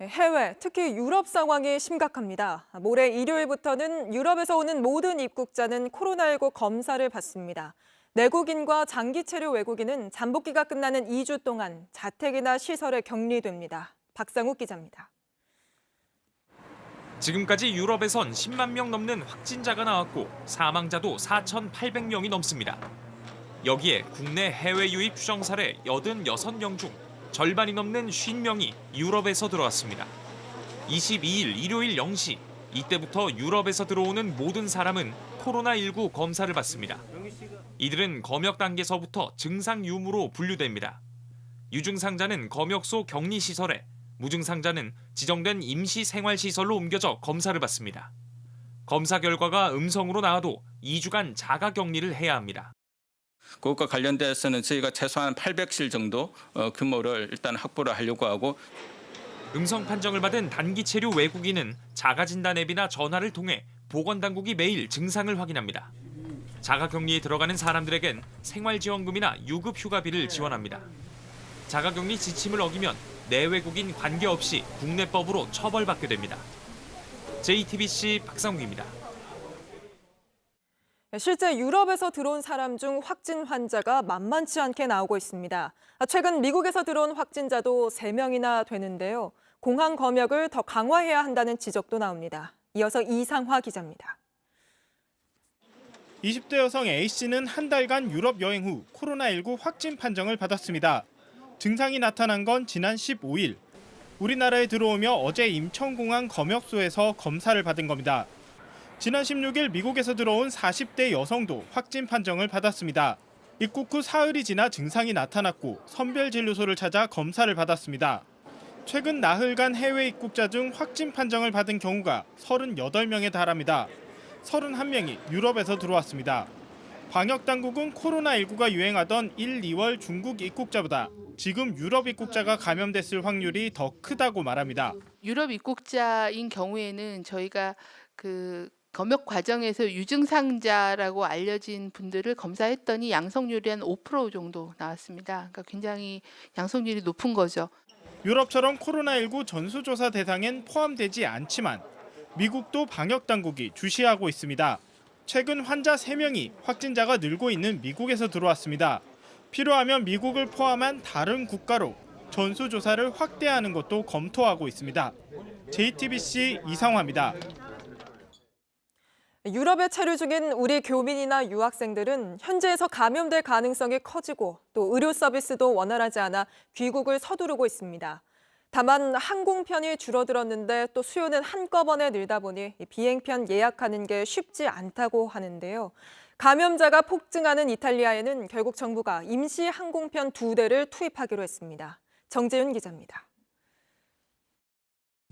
해외, 특히 유럽 상황이 심각합니다. 모레 일요일부터는 유럽에서 오는 모든 입국자는 코로나19 검사를 받습니다. 내국인과 장기 체류 외국인은 잠복기가 끝나는 2주 동안 자택이나 시설에 격리됩니다. 박상욱 기자입니다. 지금까지 유럽에선 10만 명 넘는 확진자가 나왔고 사망자도 4,800명이 넘습니다. 여기에 국내 해외 유입 추정 사례 86명 중 절반이 넘는 50명이 유럽에서 들어왔습니다. 22일 일요일 0시, 이때부터 유럽에서 들어오는 모든 사람은 코로나19 검사를 받습니다. 이들은 검역 단계서부터 증상 유무로 분류됩니다. 유증상자는 검역소 격리시설에, 무증상자는 지정된 임시생활시설로 옮겨져 검사를 받습니다. 검사 결과가 음성으로 나와도 2주간 자가격리를 해야 합니다. 그것과 관련돼서는 저희가 최소한 800실 정도 규모를 일단 확보를 하려고 하고, 음성 판정을 받은 단기 체류 외국인은 자가진단 앱이나 전화를 통해 보건당국이 매일 증상을 확인합니다. 자가격리에 들어가는 사람들에겐 생활지원금이나 유급휴가비를 지원합니다. 자가격리 지침을 어기면 내외국인 관계없이 국내법으로 처벌받게 됩니다. JTBC 박상욱입니다. 실제 유럽에서 들어온 사람 중 확진 환자가 만만치 않게 나오고 있습니다. 최근 미국에서 들어온 확진자도 3명이나 되는데요. 공항 검역을 더 강화해야 한다는 지적도 나옵니다. 이어서 이상화 기자입니다. 20대 여성 A씨는 한 달간 유럽 여행 후 코로나19 확진 판정을 받았습니다. 증상이 나타난 건 지난 15일. 우리나라에 들어오며 어제 인천공항 검역소에서 검사를 받은 겁니다. 지난 16일 미국에서 들어온 40대 여성도 확진 판정을 받았습니다. 입국 후 사흘이 지나 증상이 나타났고 선별진료소를 찾아 검사를 받았습니다. 최근 나흘간 해외 입국자 중 확진 판정을 받은 경우가 38명에 달합니다. 31명이 유럽에서 들어왔습니다. 방역당국은 코로나19가 유행하던 1, 2월 중국 입국자보다 지금 유럽 입국자가 감염됐을 확률이 더 크다고 말합니다. 유럽 입국자인 경우에는 저희가 검역 과정에서 유증상자라고 알려진 분들을 검사했더니 양성률이 한 5% 정도 나왔습니다. 그러니까 굉장히 양성률이 높은 거죠. 유럽처럼 코로나19 전수조사 대상엔 포함되지 않지만 미국도 방역당국이 주시하고 있습니다. 최근 환자 3명이 확진자가 늘고 있는 미국에서 들어왔습니다. 필요하면 미국을 포함한 다른 국가로 전수조사를 확대하는 것도 검토하고 있습니다. JTBC 이상화입니다. 유럽에 체류 중인 우리 교민이나 유학생들은 현지에서 감염될 가능성이 커지고 또 의료 서비스도 원활하지 않아 귀국을 서두르고 있습니다. 다만 항공편이 줄어들었는데 또 수요는 한꺼번에 늘다 보니 비행편 예약하는 게 쉽지 않다고 하는데요. 감염자가 폭증하는 이탈리아에는 결국 정부가 임시 항공편 2대를 투입하기로 했습니다. 정재윤 기자입니다.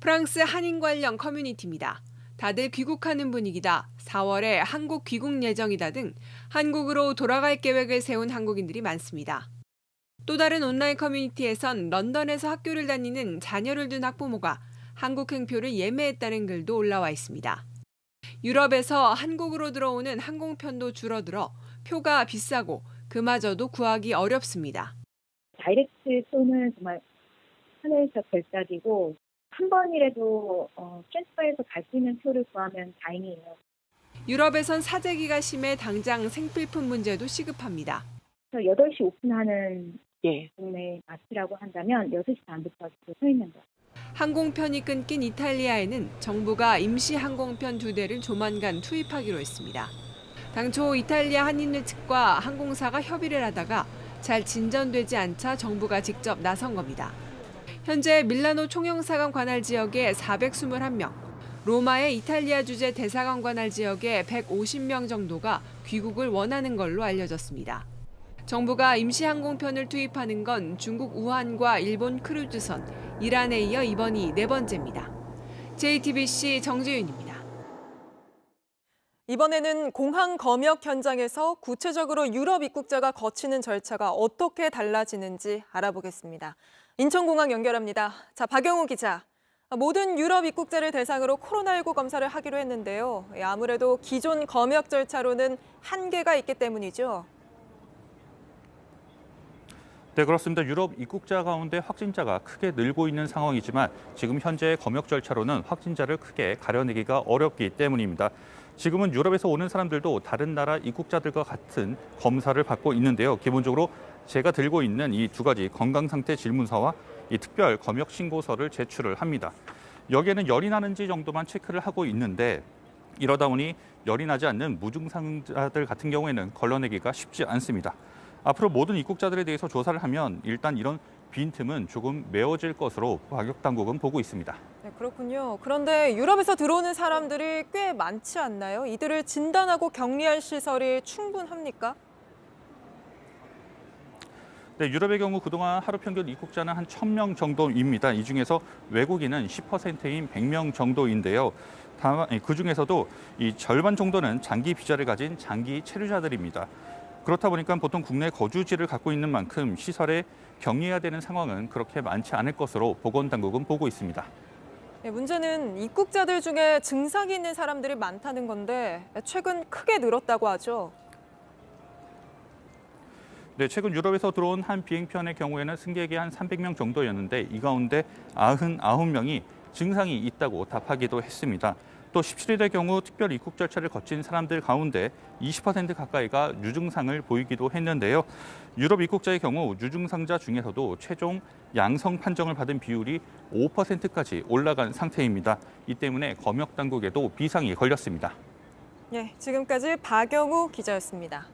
프랑스 한인 관련 커뮤니티입니다. 다들 귀국하는 분위기다, 4월에 한국 귀국 예정이다 등 한국으로 돌아갈 계획을 세운 한국인들이 많습니다. 또 다른 온라인 커뮤니티에선 런던에서 학교를 다니는 자녀를 둔 학부모가 한국 행표를 예매했다는 글도 올라와 있습니다. 유럽에서 한국으로 들어오는 항공편도 줄어들어 표가 비싸고 그마저도 구하기 어렵습니다. 다이렉트 또는 정말 하늘에서 별따기고 한 번이라도 트랜스퍼해서 갈 수 있는 표를 구하면 다행이에요. 유럽에선 사재기가 심해 당장 생필품 문제도 시급합니다. 8시 오픈하는 동네 마트라고 한다면 6시 반부터 서 있는 거예요. 항공편이 끊긴 이탈리아에는 정부가 임시 항공편 2대를 조만간 투입하기로 했습니다. 당초 이탈리아 한인회 측과 항공사가 협의를 하다가 잘 진전되지 않자 정부가 직접 나선 겁니다. 현재 밀라노 총영사관 관할 지역에 421명, 로마의 이탈리아 주재 대사관 관할 지역에 150명 정도가 귀국을 원하는 걸로 알려졌습니다. 정부가 임시 항공편을 투입하는 건 중국 우한과 일본 크루즈선, 이란에 이어 이번이 4번째입니다. JTBC 정재윤입니다. 이번에는 공항 검역 현장에서 구체적으로 유럽 입국자가 거치는 절차가 어떻게 달라지는지 알아보겠습니다. 인천공항 연결합니다. 자, 박영우 기자. 모든 유럽 입국자를 대상으로 코로나19 검사를 하기로 했는데요. 아무래도 기존 검역 절차로는 한계가 있기 때문이죠. 네, 그렇습니다. 유럽 입국자 가운데 확진자가 크게 늘고 있는 상황이지만 지금 현재 검역 절차로는 확진자를 크게 가려내기가 어렵기 때문입니다. 지금은 유럽에서 오는 사람들도 다른 나라 입국자들과 같은 검사를 받고 있는데요. 기본적으로 제가 들고 있는 이 두 가지 건강상태 질문서와 이 특별 검역 신고서를 제출을 합니다. 여기에는 열이 나는지 정도만 체크를 하고 있는데 이러다 보니 열이 나지 않는 무증상자들 같은 경우에는 걸러내기가 쉽지 않습니다. 앞으로 모든 입국자들에 대해서 조사를 하면 일단 이런 빈틈은 조금 메워질 것으로 방역 당국은 보고 있습니다. 네, 그렇군요. 그런데 유럽에서 들어오는 사람들이 꽤 많지 않나요? 이들을 진단하고 격리할 시설이 충분합니까? 네, 유럽의 경우 그동안 하루 평균 입국자는 한 1,000명 정도입니다. 이 중에서 외국인은 10%인 100명 정도인데요. 다만 그중에서도 이 절반 정도는 장기 비자를 가진 장기 체류자들입니다. 그렇다 보니까 보통 국내 거주지를 갖고 있는 만큼 시설에 격리해야 되는 상황은 그렇게 많지 않을 것으로 보건당국은 보고 있습니다. 네, 문제는 입국자들 중에 증상이 있는 사람들이 많다는 건데 최근 크게 늘었다고 하죠. 네, 최근 유럽에서 들어온 한 비행편의 경우에는 승객이 한 300명 정도였는데 이 가운데 99명이 증상이 있다고 답하기도 했습니다. 또 17일의 경우 특별 입국 절차를 거친 사람들 가운데 20% 가까이가 유증상을 보이기도 했는데요. 유럽 입국자의 경우 유증상자 중에서도 최종 양성 판정을 받은 비율이 5%까지 올라간 상태입니다. 이 때문에 검역 당국에도 비상이 걸렸습니다. 네, 지금까지 박영우 기자였습니다.